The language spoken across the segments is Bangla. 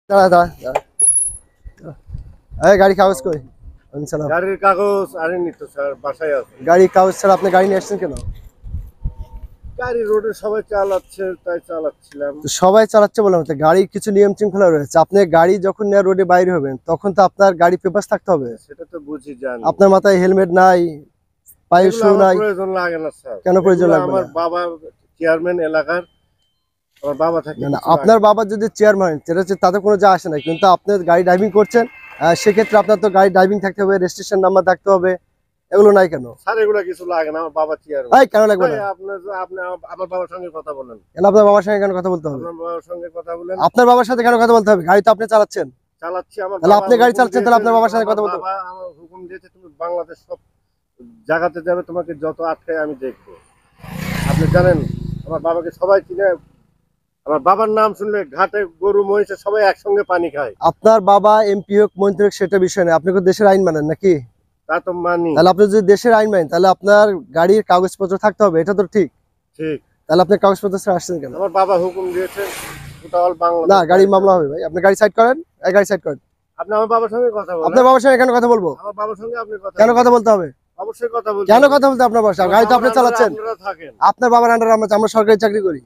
দাঁড়া দাঁড়া দাঁড়া। এই গাড়ি কাগজ কই? সালাম। গাড়ির কাগজ আনেনি তো স্যার, বাসায় আছে। গাড়ির কাগজ ছাড়া আপনি গাড়ি নিয়ে আসছেন কেন? গাড়ি রোডে সবাই চালাচ্ছে তাই চালাচ্ছিলাম। তো সবাই চালাচ্ছে বললাম তো, গাড়ির কিছু নিয়ম শৃঙ্খলা রয়েছে। আপনি গাড়ি যখন নিয়ে রোডে বাইরে হবেন তখন তো আপনার গাড়ি পেপারস থাকতে হবে। সেটা তো বুঝি, জানি। আপনার মাথায় হেলমেট নাই, পায়ে এগুলো শু আমার নাই, প্রয়োজন লাগে না স্যার। কেন প্রয়োজন এগুলো লাগবে আমার না? বাবা চেয়ারম্যান এলাকার, আমার বাবা থাকে। না না, আপনার বাবা যদি চেয়ারম্যান, সেটা হচ্ছে তাতে কোনো যা আসে না, কিন্তু আপনি গাড়ি ড্রাইভিং করছেন, সেক্ষেত্রে আপনার তো গাড়ি ড্রাইভিং থাকতে হবে, রেজিস্ট্রেশন নাম্বার থাকতে হবে। এগুলো নাই কেন? স্যার এগুলো কিছু লাগে না, আমার বাবা চেয়ারম্যান। এই কেন লাগবে না? আপনি আমার বাবার সঙ্গে কথা বলেন। কেন আপনার বাবার সঙ্গে কেন কথা বলতে হবে? আপনার বাবার সঙ্গে কথা বলেন। আপনার বাবার সাথে কেন কথা বলতে হবে? গাড়ি তো আপনি চালাচ্ছেন। চালাচ্ছি, আমার তাহলে বাবা আপনি গাড়ি হুকুম চালাচ্ছেন, তাহলে দিয়েছে, আপনার বাবার সাথে কথা আমার বলতে হবে। বাবা আমার হুকুম দিয়েছে তুমি বাংলাদেশ সব জায়গাতে যাবে, তোমাকে যত আটকায় আমি দেখবো। আপনি জানেন আমার বাবাকে সবাই চিনে। আমার বাবার নাম শুনলে ঘাটে গরু মহিষে সবাই একসঙ্গে পানি খায়। আপনার বাবা এমপি হোক, মন্ত্রী হোক, সেটা বিষয় না। আপনি তো দেশের আইন মানেন নাকি? তা তো মানি। তাহলে আপনি যদি দেশের আইন মানেন, তাহলে আপনার গাড়ির কাগজপত্র থাকতে হবে, এটা তো ঠিক। ঠিক। তাহলে আপনি কাগজপত্র ছাড়া আসছেন কেন? আমার বাবা হুকুম দিয়েছে টোটাল বাংলাদেশ। না, গাড়ি মামলা হবে ভাই। আপনি গাড়ি সাইড করেন, এই গাড়ি সাইড করেন। আপনি আমার বাবার সঙ্গে কথা বলেন। আপনার বাবার সঙ্গে কেন কথা বলবো? আমার বাবার সঙ্গে আপনি কথা কেন বলেন। কথা বলতে হবে? অবশ্যই কথা বলতে কেন হবে। কথা বলতে আপনার বাবার সঙ্গে? আমার গাড়ি তো আপনি বাবার চালাচ্ছেন। আপনারা থাকেন। আপনার বাবার আন্ডারে আমরা সরকারি চাকরি করি।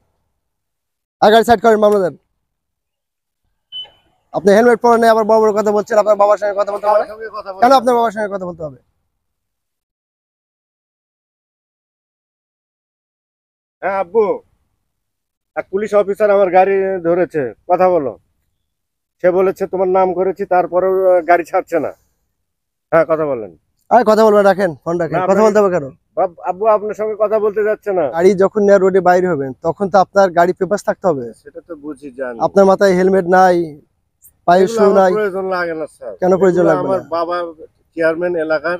আর গাড়ি সাইড করেন, মামলা দেন। আপনি হেলমেট পরে নেই, আবার বড় বড় কথা বলছেন। আপনার বাবার সঙ্গে কথা বলতে হবে বাবার না? সঙ্গে কথা কেন বলতে আপনার হবে। বাবার সঙ্গে কথা বলতে হবে? হ্যাঁ আব্বু, এক পুলিশ অফিসার আমার গাড়ি ধরেছে, কথা বলো। সে বলেছে তোমার নাম করেছি, তারপরেও গাড়ি ছাড়ছে না। হ্যাঁ কথা বলেন। আরে কথা বলবেন, রাখেন ফোন, রাখেন। না, কথা আপনাকে বলতে হবে কেন? আব্বু আপনার সঙ্গে কথা বলতে যাচ্ছে না। গাড়ি যখন নিয়ে রোডে বাইরে হবেন তখন তো আপনার গাড়ি পেপারস থাকতে হবে। সেটা তো বুঝি, জানি। আপনার মাথায় হেলমেট নাই, পায়ে এগুলো শু আমার নাই, প্রয়োজন লাগে না স্যার। কেন প্রয়োজন এগুলো লাগবে আমার না? বাবা চেয়ারম্যান এলাকার,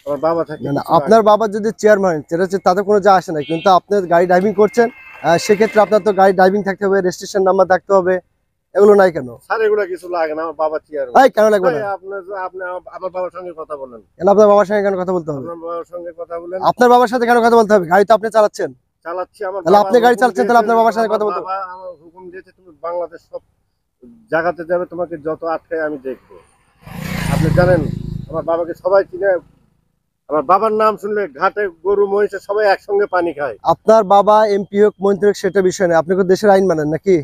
আমার বাবা থাকে। না না, আপনার বাবা যদি চেয়ারম্যান, সেটা হচ্ছে তাতে কোনো যা আসে না, কিন্তু আপনি গাড়ি ড্রাইভিং করছেন, সেক্ষেত্রে আপনার তো গাড়ি ড্রাইভিং থাকতে হবে, রেজিস্ট্রেশন নাম্বার থাকতে হবে। এগুলো নাই কেন? স্যার এগুলো কিছু লাগে না, আমার বাবা চেয়ারম্যান। এই কেন লাগবে না? আপনি আমার বাবার সঙ্গে কথা বলেন। কেন আপনার বাবার সঙ্গে কেন কথা বলতে হবে? আপনার বাবার সঙ্গে কথা বলেন। আপনার বাবার সাথে কেন কথা বলতে হবে? গাড়ি তো আপনি চালাচ্ছেন। চালাচ্ছি, আমার তাহলে বাবা আপনি গাড়ি হুকুম চালাচ্ছেন, তাহলে দিয়েছে, আপনার বাবার সাথে আমার কথা বলতে হবে। বাবা আমার হুকুম দিয়েছে তুমি বাংলাদেশ সব জায়গাতে যাবে, তোমাকে যত আটকায় আমি দেখবো। আপনি জানেন আমার বাবাকে সবাই চিনে। আমার বাবার নাম শুনলে ঘাটে গরু মহিষে সবাই একসঙ্গে পানি খায়। আপনার বাবা এমপি হোক, মন্ত্রী হোক, সেটা বিষয় না। আপনি তো দেশের আইন মানেন নাকি?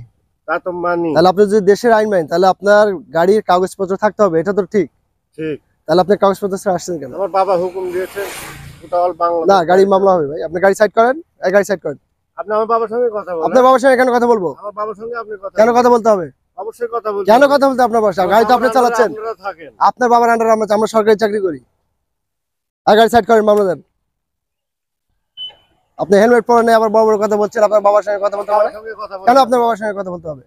তা তো মানি। তাহলে আপনি যদি দেশের আইন মানেন, তাহলে আপনার গাড়ির কাগজপত্র থাকতে হবে, এটা তো ঠিক। ঠিক। তাহলে আপনি কাগজপত্র ছাড়া আসছেন কেন? আমার বাবা হুকুম দিয়েছে টোটাল বাংলাদেশ। না, গাড়ি মামলা হবে ভাই। আপনি গাড়ি সাইড করেন, এই গাড়ি সাইড করেন। আপনি আমার বাবার সঙ্গে কথা বলেন। আপনার বাবার সঙ্গে কেন কথা বলবো? আমার বাবার সঙ্গে আপনি কথা কেন বলেন। কথা বলতে হবে? অবশ্যই কথা বলতে কেন হবে। কথা বলতে আপনার বাবার সঙ্গে? আমার গাড়ি তো আপনি বাবার আন্ডারে চালাচ্ছেন। আপনারা থাকেন। আপনার বাবার আন্ডারে আমরা সরকারি চাকরি করি। আর গাড়ি সাইড করেন, মামলা দেন। আপনি হেলমেট পরে নেই, আবার বড় বড় কথা বলছেন। আপনার বাবার সঙ্গে কথা বলতে হবে বাবার না? সঙ্গে কথা কেন বলেন। আপনার বাবার সঙ্গে কথা বলতে হবে?